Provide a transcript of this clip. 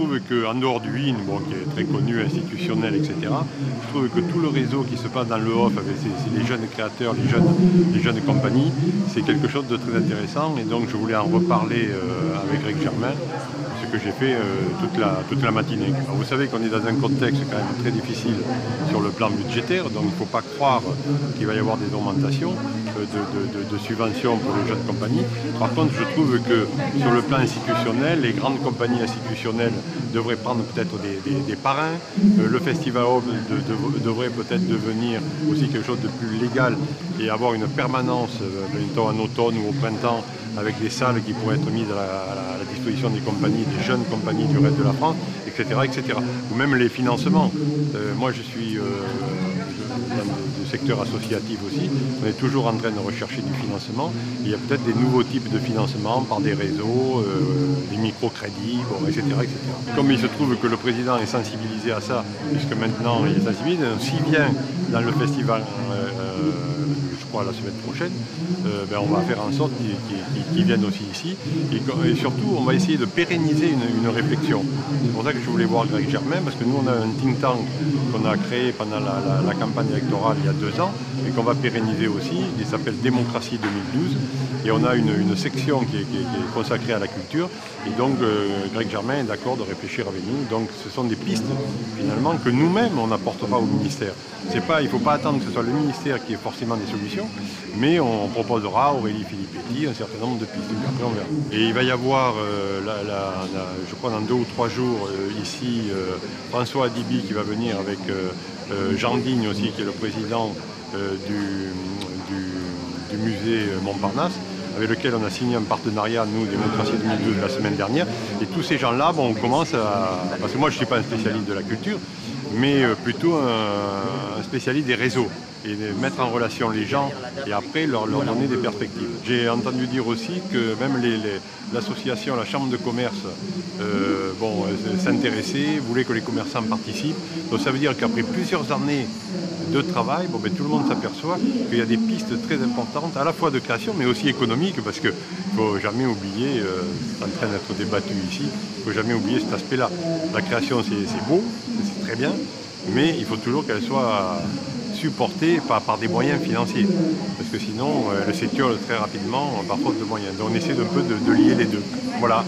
trouve qu'en dehors du WIN, bon, qui est très connu, institutionnel, etc., je trouve que tout le réseau qui se passe dans le off avec les jeunes créateurs, les jeunes compagnies, c'est quelque chose de très intéressant. Et donc je voulais en reparler avec Greg Germain, ce que j'ai fait toute la matinée. Alors, vous savez qu'on est dans un contexte quand même très difficile sur le plan budgétaire, donc il ne faut pas croire qu'il va y avoir des augmentations de subventions pour les jeunes compagnies. Par contre, je trouve que sur le plan institutionnel, les grandes compagnies institutionnelles devraient prendre peut-être des parrains. Le Festival Hub devrait peut-être devenir aussi quelque chose de plus légal et avoir une permanence, en automne ou au printemps, avec des salles qui pourraient être mises à la disposition des compagnies, des jeunes compagnies du reste de la France, etc. etc. Ou même les financements. Moi, je suis dans le secteur associatif aussi. On est toujours en train de rechercher du financement. Il y a peut-être des nouveaux types de financement par des réseaux, des microcrédits, bon, etc., etc. Comme il se trouve que le président est sensibilisé à ça, puisque maintenant il est sensibilisé, s'il vient dans le festival, je crois la semaine prochaine, on va faire en sorte qu'ils viennent aussi ici. Et surtout, on va essayer de pérenniser une réflexion. C'est pour ça que je voulais voir Greg Germain, parce que nous, on a un think tank qu'on a créé pendant la campagne électorale il y a 2 ans, et qu'on va pérenniser aussi. Il s'appelle Démocratie 2012. Et on a une section qui est consacrée à la culture. Et donc, Greg Germain est d'accord de réfléchir avec nous. Donc, ce sont des pistes, finalement, que nous-mêmes, on apportera au ministère. Il ne faut pas attendre que ce soit le ministère qui ait forcément des solutions, mais on proposera, Aurélie Filippetti, un certain nombre de pistes. Et après, on verra. Et il va y avoir, je crois, dans 2 ou 3 jours, ici, François Hadibi qui va venir avec Jean Digne aussi, qui est le président du musée Montparnasse, avec lequel on a signé un partenariat, nous, Démocratie 2012, la semaine dernière. Et tous ces gens-là, on commence à... Parce que moi, je ne suis pas un spécialiste de la culture, mais plutôt un spécialiste des réseaux, et de mettre en relation les gens et après leur donner des perspectives. J'ai entendu dire aussi que même l'association, la chambre de commerce, s'intéressait, voulait que les commerçants participent. Donc ça veut dire qu'après plusieurs années de travail, tout le monde s'aperçoit qu'il y a des pistes très importantes, à la fois de création, mais aussi économique, parce qu'il ne faut jamais oublier, c'est en train d'être débattu ici, il ne faut jamais oublier cet aspect-là. La création, c'est beau, c'est très bien, mais il faut toujours qu'elle soit supportée par des moyens financiers, parce que sinon, elle s'étiole très rapidement par faute de moyens. Donc on essaie un peu de lier les deux. Voilà.